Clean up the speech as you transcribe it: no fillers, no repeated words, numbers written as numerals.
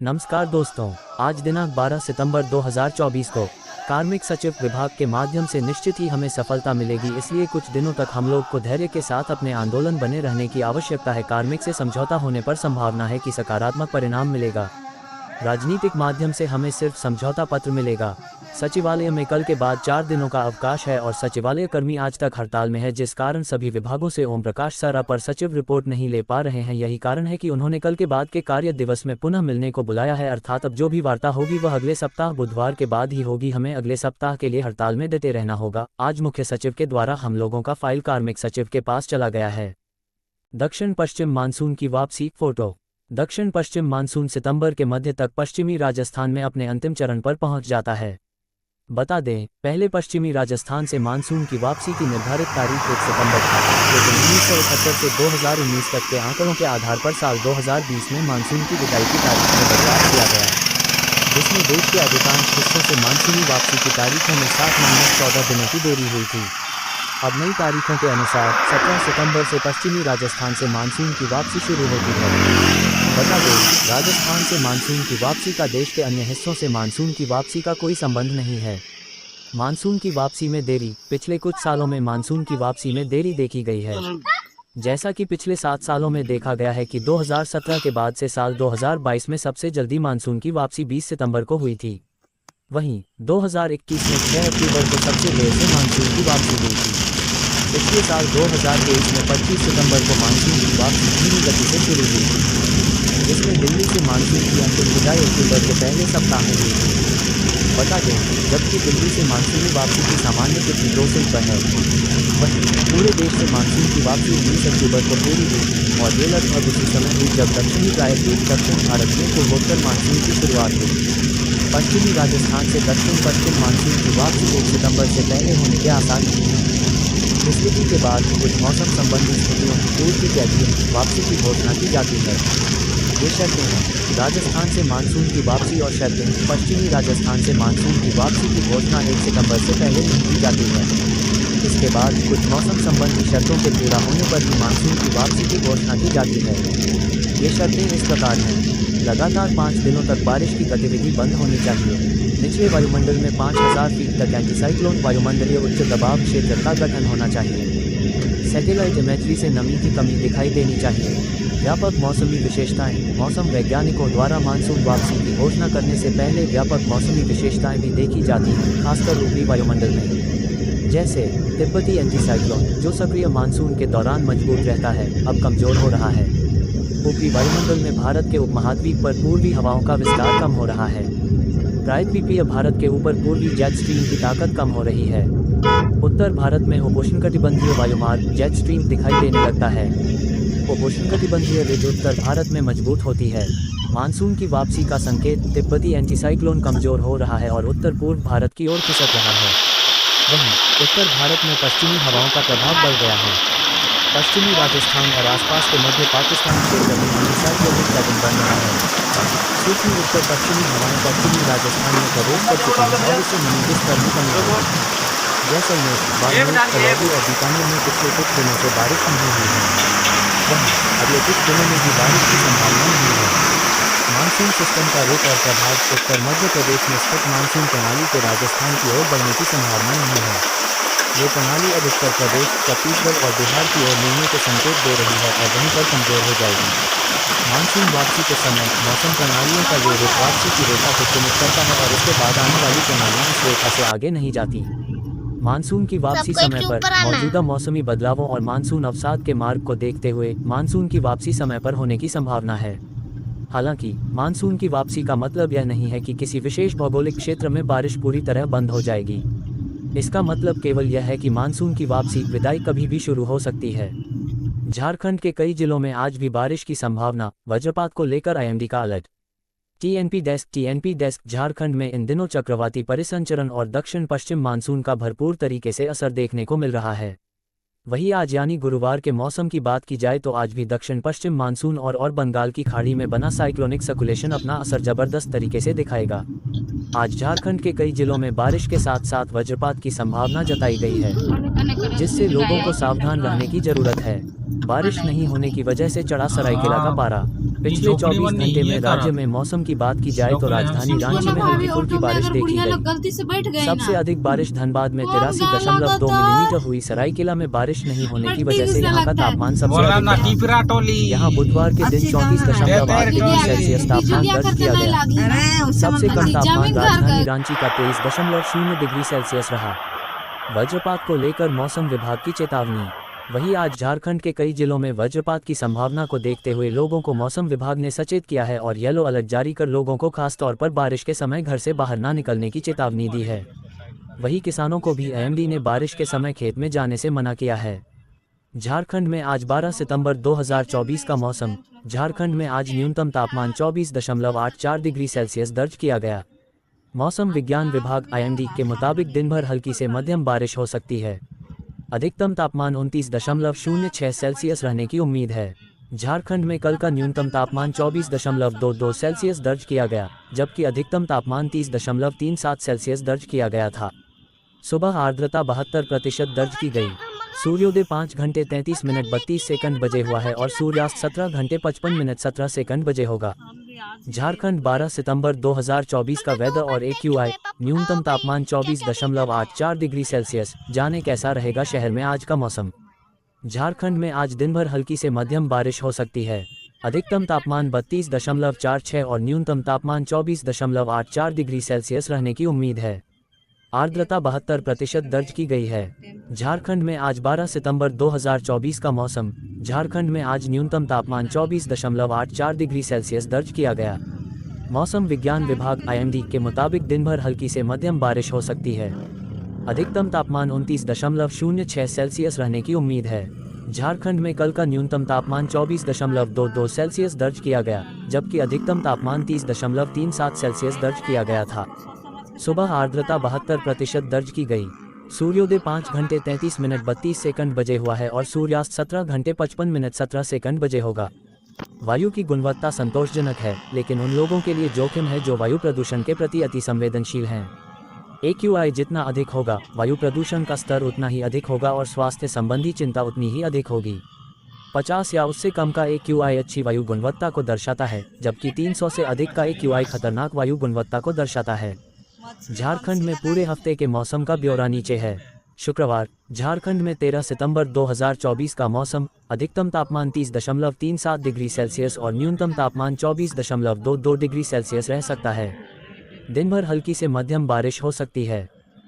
नमस्कार दोस्तों, आज दिनांक 12 सितंबर 2024 को कार्मिक सचिव विभाग के माध्यम से निश्चित ही हमें सफलता मिलेगी। इसलिए कुछ दिनों तक हम लोग को धैर्य के साथ अपने आंदोलन बने रहने की आवश्यकता है। कार्मिक से समझौता होने पर संभावना है कि सकारात्मक परिणाम मिलेगा। राजनीतिक माध्यम से हमें सिर्फ समझौता पत्र मिलेगा। सचिवालय में कल के बाद 4 दिनों का अवकाश है और सचिवालय कर्मी आज तक हड़ताल में है, जिस कारण सभी विभागों से ओम प्रकाश सर अपर सचिव रिपोर्ट नहीं ले पा रहे हैं। यही कारण है कि उन्होंने कल के बाद के कार्य दिवस में पुनः मिलने को बुलाया है। अर्थात अब जो भी वार्ता होगी वह अगले सप्ताह बुधवार के बाद ही होगी। हमें अगले सप्ताह के लिए हड़ताल में डटे रहना होगा। आज मुख्य सचिव के द्वारा हम लोगों का फाइल कार्मिक सचिव के पास चला गया है। दक्षिण पश्चिम मानसून की वापसी फोटो। दक्षिण पश्चिम मानसून सितंबर के मध्य तक पश्चिमी राजस्थान में अपने अंतिम चरण पर पहुंच जाता है। बता दें, पहले पश्चिमी राजस्थान से मानसून की वापसी की निर्धारित तारीख 1 सितंबर था, लेकिन 1971 से 2019 तक के आंकड़ों के आधार पर साल 2020 में मानसून की विदाई की तारीख में बदलाव किया गया, जिसमें देश के अधिकांश हिस्सों से मानसूनी वापसी की तारीखों में 7-14 दिनों की देरी हुई थी। अब नई तारीखों के अनुसार 17 सितंबर से पश्चिमी राजस्थान से मानसून की वापसी शुरू होती है। बता दें, राजस्थान से मानसून की वापसी का देश के अन्य हिस्सों से मानसून की वापसी का कोई संबंध नहीं है। मानसून की वापसी में देरी। पिछले कुछ सालों में मानसून की वापसी में देरी देखी गई है। जैसा कि पिछले 7 सालों में देखा गया है कि 2017 के बाद से साल 2022 में सबसे जल्दी मानसून की वापसी 20 सितंबर को हुई थी। वहीं 2021 में 6 अक्टूबर को सबसे देर से मानसून की वापसी हुई थी। पिछले साल 2023 में 25 सितंबर को मानसून की वापसी धीमी गति से शुरू हुई थी, जिसमें दिल्ली से मानसून की अंतिम विदाई अक्टूबर के पहले सप्ताह में हुई थी। बता दें, जबकि दिल्ली से मानसूनी वापसी की सामान्य तिथि 2 से ऊपर है, वहीं पूरे देश से मानसून की वापसी 19 अक्टूबर को पूरी हुई और ये लगभग उसी समय हुई जब दक्षिणी प्रायद्वीप दक्षिण भारत में पूर्वोत्तर मानसून की शुरुआत हुई। पश्चिमी राजस्थान से दक्षिण पश्चिम मानसून की वापसी 1 सितंबर से पहले होने के आसार नहीं हैं। स्थिति के बाद कुछ मौसम संबंधी स्थितियों की पूर्ति के अधीन वापसी की घोषणा की जाती है। ये शर्तें हैं: राजस्थान से मानसून की वापसी और शर्तें। पश्चिमी राजस्थान से मानसून की वापसी की घोषणा 1 सितंबर से पहले नहीं की जाती है। इसके बाद कुछ मौसम संबंधी शर्तों के पूरा होने पर ही मानसून की वापसी की घोषणा की जाती है। ये शर्तें इस प्रकार हैं: लगातार 5 दिनों तक बारिश की गतिविधि बंद होनी चाहिए। निचले वायुमंडल में 5000 फीट तक एंटीसाइक्लोन वायुमंडलीय उच्च दबाव क्षेत्र का गठन होना चाहिए। सैटेलाइट इमेजरी से नमी की कमी दिखाई देनी चाहिए। व्यापक मौसमी विशेषताएं। मौसम वैज्ञानिकों द्वारा मानसून वापसी की घोषणा करने से पहले व्यापक मौसमी विशेषताएं भी देखी जाती हैं, खासकर ऊपरी वायुमंडल में। जैसे तिब्बती एंटीसाइक्लोन, जो सक्रिय मानसून के दौरान मजबूत रहता है, अब कमजोर हो रहा है। ऊपरी वायुमंडल में भारत के उपमहाद्वीप पर पूर्वी हवाओं का विस्तार कम हो रहा है। प्रायद्वीपीय भारत के ऊपर पूर्वी जेट स्ट्रीम की ताकत कम हो रही है। उत्तर भारत में उपोष्णकटिबंधीय वायुमार्ग जेट स्ट्रीम दिखाई देने लगता है। उपोष्णकटिबंधीय रिज उत्तर भारत में मजबूत होती है। मानसून की वापसी का संकेत: तिब्बती एंटीसाइक्लोन कमजोर हो रहा है और उत्तर पूर्व भारत की ओर खिसक रहा है। वहीं उत्तर भारत में पश्चिमी हवाओं का प्रभाव बढ़ गया है। पश्चिमी राजस्थान और आसपास के मध्य पाकिस्तान क्षेत्र में एंटीसाइक्लोनिक पैटर्न बन रहा है। सूक्ष्म उत्तर पश्चिमी हवाएं पश्चिमी राजस्थान में प्रवेश कर चुकी हैं और इससे नमी के स्तर में कमी हुई है। जैसलमेर, बाड़मेर, कलौली और बीकानेर में पिछले कुछ दिनों से बारिश नहीं हुई है। वहीं अगले कुछ दिनों में भी बारिश की संभावना नहीं है। मानसून सिस्टम का रुख और प्रभाव। उत्तर मध्य प्रदेश में स्थित मानसून प्रणाली को राजस्थान की ओर बढ़ने की संभावना नहीं है। ये प्रणाली अब उत्तर प्रदेश, छत्तीसगढ़ और बिहार की ओर मिलने के संकेत दे रही है और वहीं पर कमजोर हो जाएगी। मानसून वापसी के समय मौसम प्रणालियों का ये रुख वापसी की रेखा को चिन्हित करता है और इसके बाद आने वाली प्रणालियां इस रेखा से आगे नहीं जाती। मानसून की वापसी समय पर मौजूदा मौसमी बदलावों और मानसून अवसाद के मार्ग को देखते हुए मानसून की वापसी समय पर होने की संभावना है। हालांकि मानसून की वापसी का मतलब यह नहीं है कि किसी विशेष भौगोलिक क्षेत्र में बारिश पूरी तरह बंद हो जाएगी। इसका मतलब केवल यह है कि मानसून की वापसी विदाई कभी भी शुरू हो सकती है। झारखंड के कई जिलों में आज भी बारिश की संभावना। वज्रपात को लेकर आईएमडी का अलर्ट। TNP desk. झारखंड में इन दिनों चक्रवाती परिसंचरण और दक्षिण पश्चिम मानसून का भरपूर तरीके से असर देखने को मिल रहा है। वहीं आज यानी गुरुवार के मौसम की बात की जाए तो आज भी दक्षिण पश्चिम मानसून और बंगाल की खाड़ी में बना साइक्लोनिक सर्कुलेशन अपना असर जबरदस्त तरीके से दिखाएगा। आज झारखंड के कई जिलों में बारिश के साथ साथ वज्रपात की संभावना जताई गई है, जिससे लोगों को सावधान रहने की जरूरत है। बारिश नहीं होने की वजह से चढ़ा सरायकेला का पारा। पिछले 24 घंटे में राज्य में मौसम की बात की जाए तो राजधानी रांची में हल्की फुल्की बारिश देखी गई। सबसे अधिक बारिश धनबाद में 83.2 मिलीमीटर हुई। सरायकेला में बारिश नहीं होने की वजह से यहाँ का तापमान सबसे अधिक रहा। यहाँ बुधवार के दिन 34.8 डिग्री सेल्सियस तापमान दर्ज किया गया। सबसे कम तापमान राजधानी रांची का 23.0 डिग्री सेल्सियस रहा। वज्रपात को लेकर मौसम विभाग की चेतावनी। वहीं आज झारखंड के कई जिलों में वज्रपात की संभावना को देखते हुए लोगों को मौसम विभाग ने सचेत किया है और येलो अलर्ट जारी कर लोगों को खास तौर पर बारिश के समय घर से बाहर ना निकलने की चेतावनी दी है। वहीं किसानों को भी आईएमडी ने बारिश के समय खेत में जाने से मना किया है। झारखंड में आज 12 सितंबर 2024 का मौसम। झारखंड में आज न्यूनतम तापमान 24.84 डिग्री सेल्सियस दर्ज किया गया। मौसम विज्ञान विभाग आईएमडी के मुताबिक दिन भर हल्की से मध्यम बारिश हो सकती है। अधिकतम तापमान 29.06 सेल्सियस रहने की उम्मीद है। झारखंड में कल का न्यूनतम तापमान 24.22 सेल्सियस दर्ज किया गया, जबकि अधिकतम तापमान 30.37 सेल्सियस दर्ज किया गया था। सुबह आर्द्रता 72% दर्ज की गई। सूर्योदय 5 घंटे 33 मिनट 32 सेकंड बजे हुआ है और सूर्यास्त 17 घंटे 55 मिनट 17 सेकंड बजे होगा। झारखंड 12 सितंबर 2024 का वेदर और AQI। न्यूनतम तापमान 24.84 डिग्री सेल्सियस। जाने कैसा रहेगा शहर में आज का मौसम। झारखंड में आज दिन भर हल्की से मध्यम बारिश हो सकती है। अधिकतम तापमान 32.46 और न्यूनतम तापमान 24.84 डिग्री सेल्सियस रहने की उम्मीद है। आर्द्रता 72% दर्ज की गई है। झारखंड में आज 12 सितंबर 2024 का मौसम। झारखंड में आज न्यूनतम तापमान 24.84 डिग्री सेल्सियस दर्ज किया गया। मौसम विज्ञान विभाग आईएमडी के मुताबिक दिन भर हल्की से मध्यम बारिश हो सकती है। अधिकतम तापमान 29.06 सेल्सियस रहने की उम्मीद है। झारखंड में कल का न्यूनतम तापमान 24.22 सेल्सियस दर्ज किया गया, जबकि अधिकतम तापमान 30.37 सेल्सियस दर्ज किया गया था। सुबह आर्द्रता 72% दर्ज की गई। सूर्योदय 5 घंटे 33 मिनट 32 सेकंड बजे हुआ है और सूर्यास्त 17 घंटे 55 मिनट 17 सेकंड बजे होगा। वायु की गुणवत्ता संतोषजनक है, लेकिन उन लोगों के लिए जोखिम है जो वायु प्रदूषण के प्रति अति संवेदनशील हैं। AQI जितना अधिक होगा, वायु प्रदूषण का स्तर उतना ही अधिक होगा और स्वास्थ्य संबंधी चिंता उतनी ही अधिक होगी। 50 या उससे कम का AQI अच्छी वायु गुणवत्ता को दर्शाता है, जबकि 300 से अधिक का AQI खतरनाक वायु गुणवत्ता को दर्शाता है। झारखंड में पूरे हफ्ते के मौसम का ब्यौरा नीचे है। शुक्रवार, झारखंड में 13 सितंबर 2024 का मौसम। अधिकतम तापमान 30.37 डिग्री सेल्सियस और न्यूनतम तापमान 24.22 डिग्री सेल्सियस रह सकता है। दिन भर हल्की से मध्यम बारिश हो सकती है।